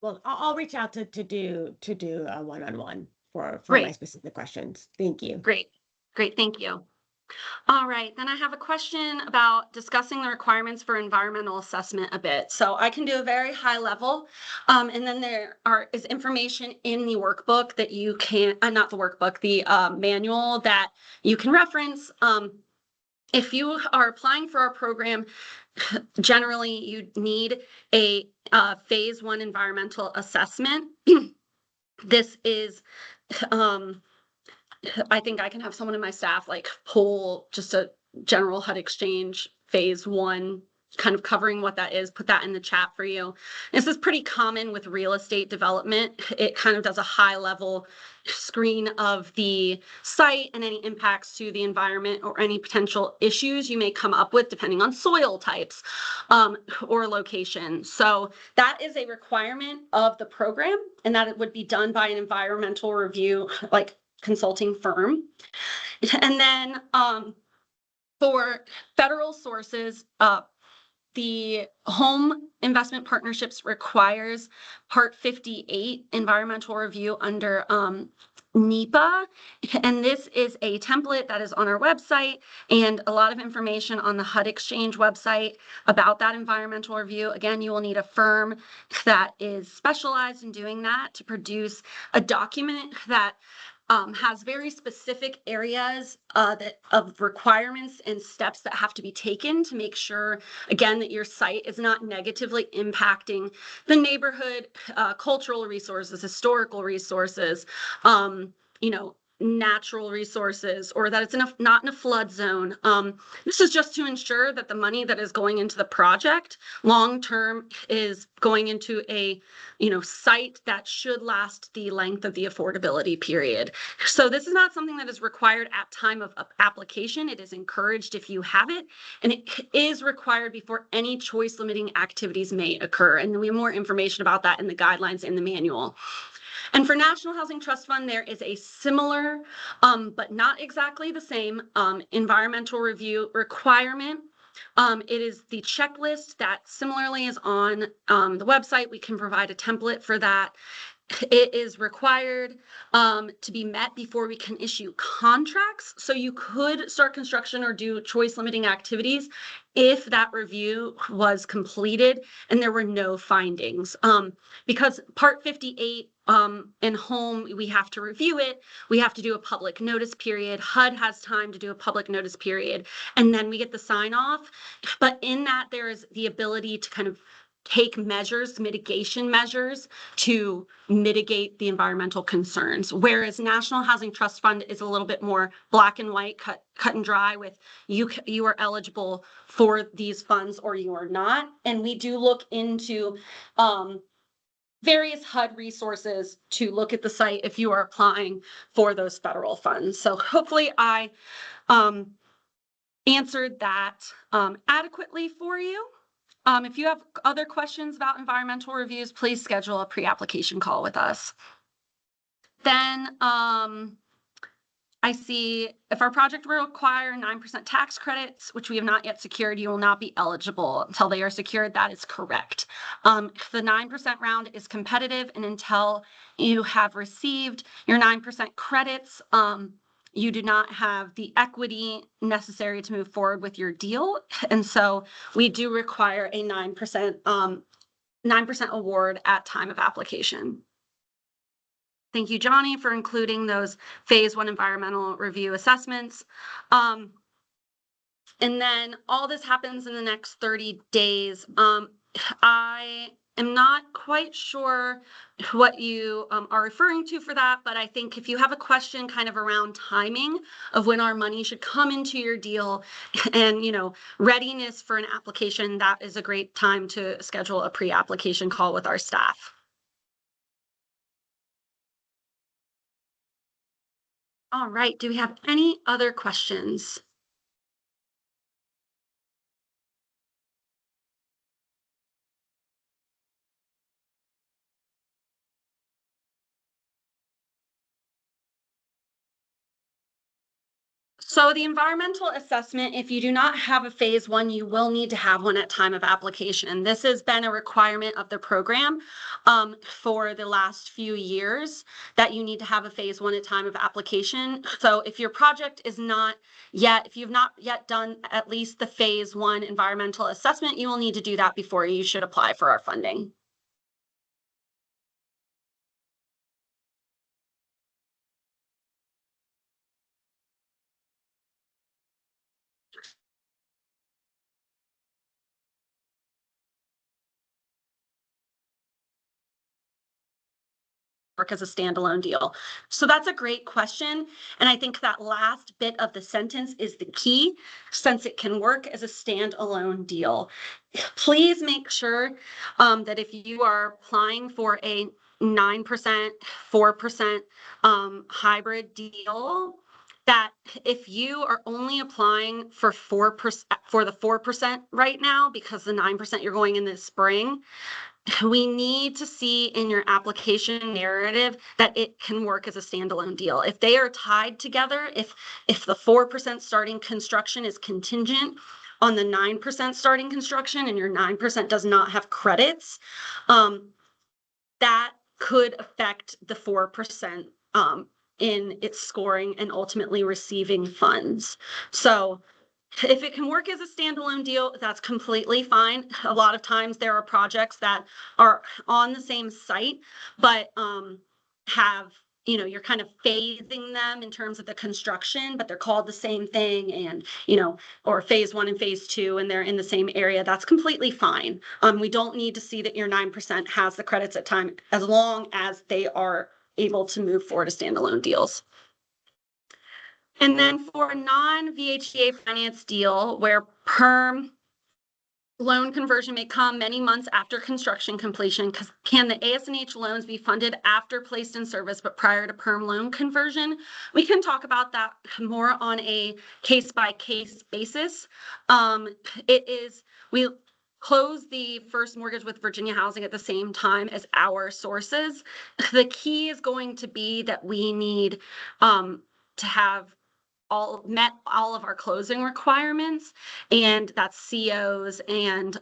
Well, I'll reach out to do a one-on-one for my specific questions. Thank you. Great. Thank you. All right, then I have a question about discussing the requirements for environmental assessment a bit. So I can do a very high level, and then there is information in the workbook that you can, not the workbook, the manual that you can reference. If you are applying for our program, generally you need a phase 1 environmental assessment. This is I think I can have someone in my staff pull just a general HUD Exchange phase 1, kind of covering what that is, put that in the chat for you. This is pretty common with real estate development. It kind of does a high level screen of the site and any impacts to the environment or any potential issues you may come up with depending on soil types or location. So that is a requirement of the program, and that it would be done by an environmental review consulting firm. And then for federal sources, the Home Investment Partnerships requires Part 58 environmental review under NEPA. And this is a template that is on our website and a lot of information on the HUD Exchange website about that environmental review. Again, you will need a firm that is specialized in doing that to produce a document that has very specific areas of requirements and steps that have to be taken to make sure, again, that your site is not negatively impacting the neighborhood, cultural resources, historical resources, you know, natural resources, or that it's not in a flood zone. This is just to ensure that the money that is going into the project long term is going into a, you know, site that should last the length of the affordability period. So this is not something that is required at time of application. It is encouraged if you have it, and it is required before any choice limiting activities may occur. And we have more information about that in the guidelines in the manual. And for National Housing Trust Fund, there is a similar, but not exactly the same, environmental review requirement. It is the checklist that similarly is on the website. We can provide a template for that. It is required to be met before we can issue contracts. So you could start construction or do choice limiting activities if that review was completed and there were no findings. Because Part 58 in Home, we have to review it. We have to do a public notice period. HUD has time to do a public notice period, and then we get the sign off. But in that, there is the ability to kind of take measures, mitigation measures, to mitigate the environmental concerns. Whereas National Housing Trust Fund is a little bit more black and white, cut and dry with you are eligible for these funds or you are not. And we do look into various HUD resources to look at the site if you are applying for those federal funds. So hopefully I answered that adequately for you. If you have other questions about environmental reviews, please schedule a pre-application call with us. Then I see if our project will require 9% tax credits, which we have not yet secured, you will not be eligible until they are secured. That is correct. The 9% round is competitive, and until you have received your 9% credits, you do not have the equity necessary to move forward with your deal. And so we do require a 9% award at time of application. Thank you, Johnny, for including those phase 1 environmental review assessments. And then all this happens in the next 30 days. I am not quite sure what you are referring to for that, but I think if you have a question kind of around timing of when our money should come into your deal and, you know, readiness for an application, that is a great time to schedule a pre-application call with our staff. All right, do we have any other questions? So the environmental assessment, if you do not have a phase 1, you will need to have one at time of application. This has been a requirement of the program for the last few years, that you need to have a phase 1 at time of application. So if your project is not yet, if you've not yet done at least the phase 1 environmental assessment, you will need to do that before you should apply for our funding. Work as a standalone deal? So that's a great question. And I think that last bit of the sentence is the key, since it can work as a standalone deal. Please make sure that if you are applying for a 9%, 4% hybrid deal, that if you are only applying for 4% for the 4% right now, because the 9% you're going in this spring, we need to see in your application narrative that it can work as a standalone deal. If they are tied together, if the 4% starting construction is contingent on the 9% starting construction and your 9% does not have credits, that could affect the 4% in its scoring and ultimately receiving funds. So if it can work as a standalone deal, that's completely fine. A lot of times there are projects that are on the same site, but have, you know, you're kind of phasing them in terms of the construction, but they're called the same thing, and, you know, or phase 1 and phase 2, and they're in the same area. That's completely fine. We don't need to see that your 9% has the credits at time, as long as they are able to move forward as standalone deals. And then for a non-VHEA finance deal where perm loan conversion may come many months after construction completion, can the ASNH loans be funded after placed in service but prior to perm loan conversion? We can talk about that more on a case-by-case basis. We close the first mortgage with Virginia Housing at the same time as our sources. The key is going to be that we need to have met all of our closing requirements, and that's COs and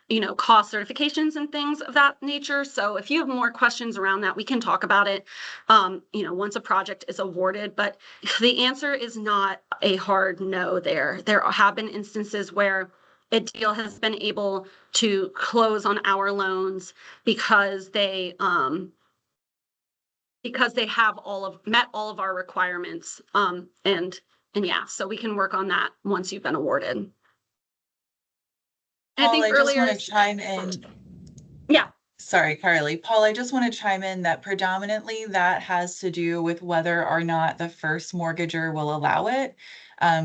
you know, cost certifications and things of that nature. So if you have more questions around that, we can talk about it, you know, once a project is awarded. But the answer is not a hard no there. There have been instances where a deal has been able to close on our loans because they have met all of our requirements. And yeah, so we can work on that once you've been awarded. Paul, I think just earlier, want to chime in. Yeah. Sorry, Carly. Paul, I just want to chime in that predominantly that has to do with whether or not the first mortgager will allow it.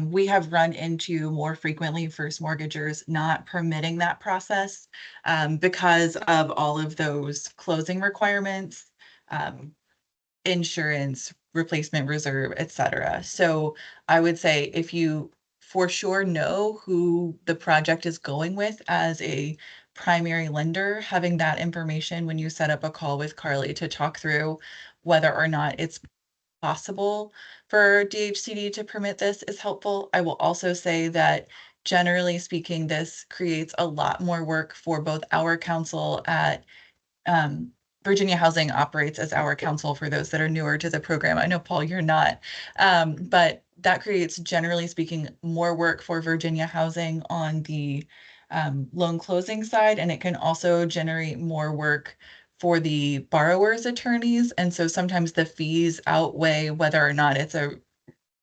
We have run into more frequently first mortgagers not permitting that process because of all of those closing requirements, insurance, replacement reserve, etc. So I would say if you for sure know who the project is going with as a primary lender, having that information when you set up a call with Carly to talk through whether or not it's possible for DHCD to permit this is helpful. I will also say that generally speaking, this creates a lot more work for both our counsel at Virginia Housing operates as our counsel for those that are newer to the program. I know, Paul, you're not, but that creates, generally speaking, more work for Virginia Housing on the loan closing side, and it can also generate more work for the borrower's attorneys. And so sometimes the fees outweigh whether or not it's a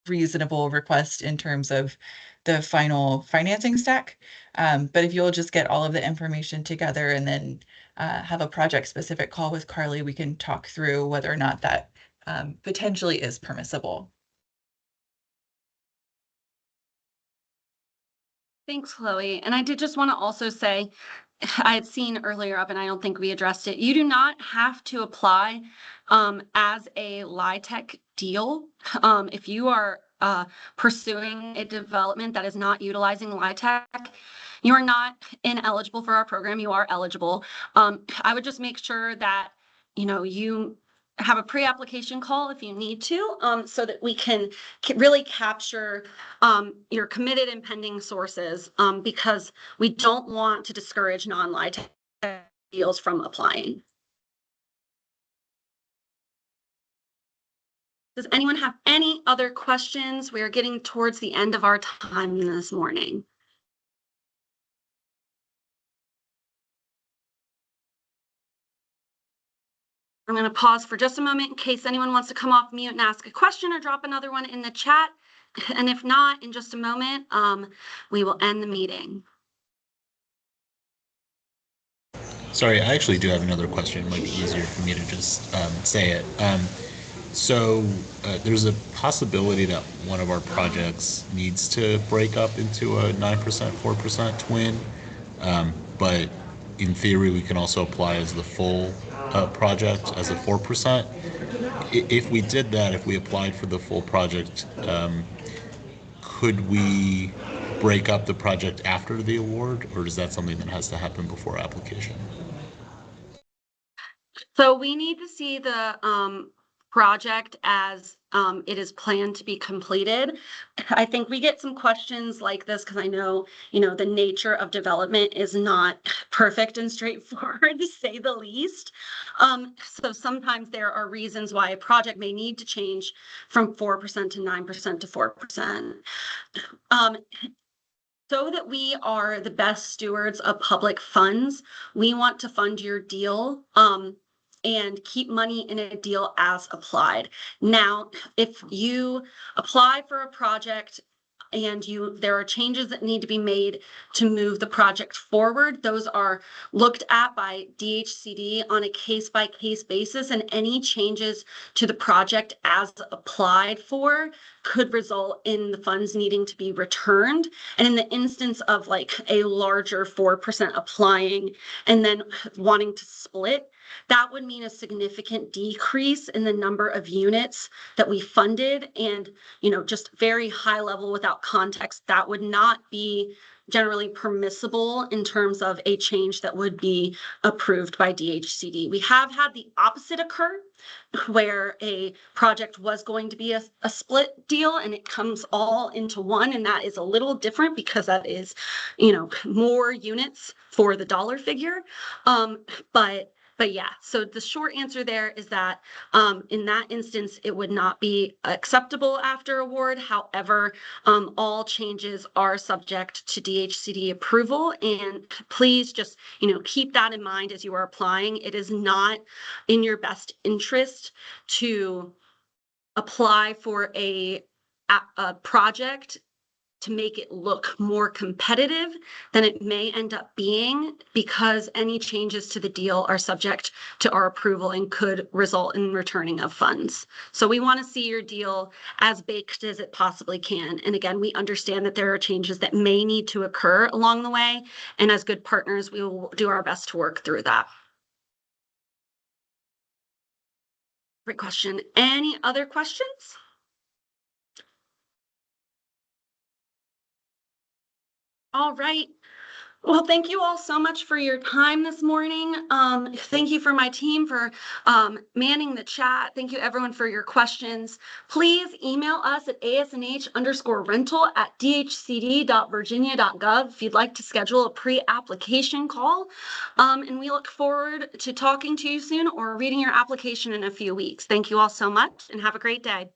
reasonable request in terms of the final financing stack. But if you'll just get all of the information together and then have a project specific call with Carly, we can talk through whether or not that potentially is permissible. Thanks, Chloe. And I did just want to also say, I had seen earlier up, and I don't think we addressed it. You do not have to apply as a LIHTC deal. If you are pursuing a development that is not utilizing LIHTC, you are not ineligible for our program. You are eligible. I would just make sure that, you know, you have a pre-application call if you need to, so that we can really capture your committed and pending sources, because we don't want to discourage non-LIHTC deals from applying. Does anyone have any other questions? We are getting towards the end of our time this morning. I'm going to pause for just a moment in case anyone wants to come off mute and ask a question or drop another one in the chat. And if not, in just a moment, we will end the meeting. Sorry, I actually do have another question. It might be easier for me to just say it. So there's a possibility that one of our projects needs to break up into a 9%, 4% twin, but in theory, we can also apply as the full project as a 4%. If we did that, if we applied for the full project, could we break up the project after the award, or is that something that has to happen before application? So we need to see the project as it is planned to be completed. I think we get some questions like this because I know, the nature of development is not perfect and straightforward, to say the least. So sometimes there are reasons why a project may need to change from 4% to 9% to 4%. So that we are the best stewards of public funds, we want to fund your deal and keep money in a deal as applied. Now, if you apply for a project and there are changes that need to be made to move the project forward, those are looked at by DHCD on a case-by-case basis, and any changes to the project as applied for could result in the funds needing to be returned. And in the instance of like a larger 4% applying and then wanting to split, that would mean a significant decrease in the number of units that we funded. And, just very high level without context, that would not be generally permissible in terms of a change that would be approved by DHCD. We have had the opposite occur, where a project was going to be a split deal and it comes all into one, and that is a little different because that is, more units for the dollar figure. But yeah, so the short answer there is that in that instance, it would not be acceptable after award. However, all changes are subject to DHCD approval, and please just, keep that in mind as you are applying. It is not in your best interest to apply for a project to make it look more competitive than it may end up being, because any changes to the deal are subject to our approval and could result in returning of funds. So we want to see your deal as baked as it possibly can. And again, we understand that there are changes that may need to occur along the way. And as good partners, we will do our best to work through that. Great question. Any other questions? All right. Well, thank you all so much for your time this morning. Thank you for my team for manning the chat. Thank you everyone for your questions. Please email us at asnh_rental@dhcd.virginia.gov if you'd like to schedule a pre-application call. And we look forward to talking to you soon or reading your application in a few weeks. Thank you all so much and have a great day.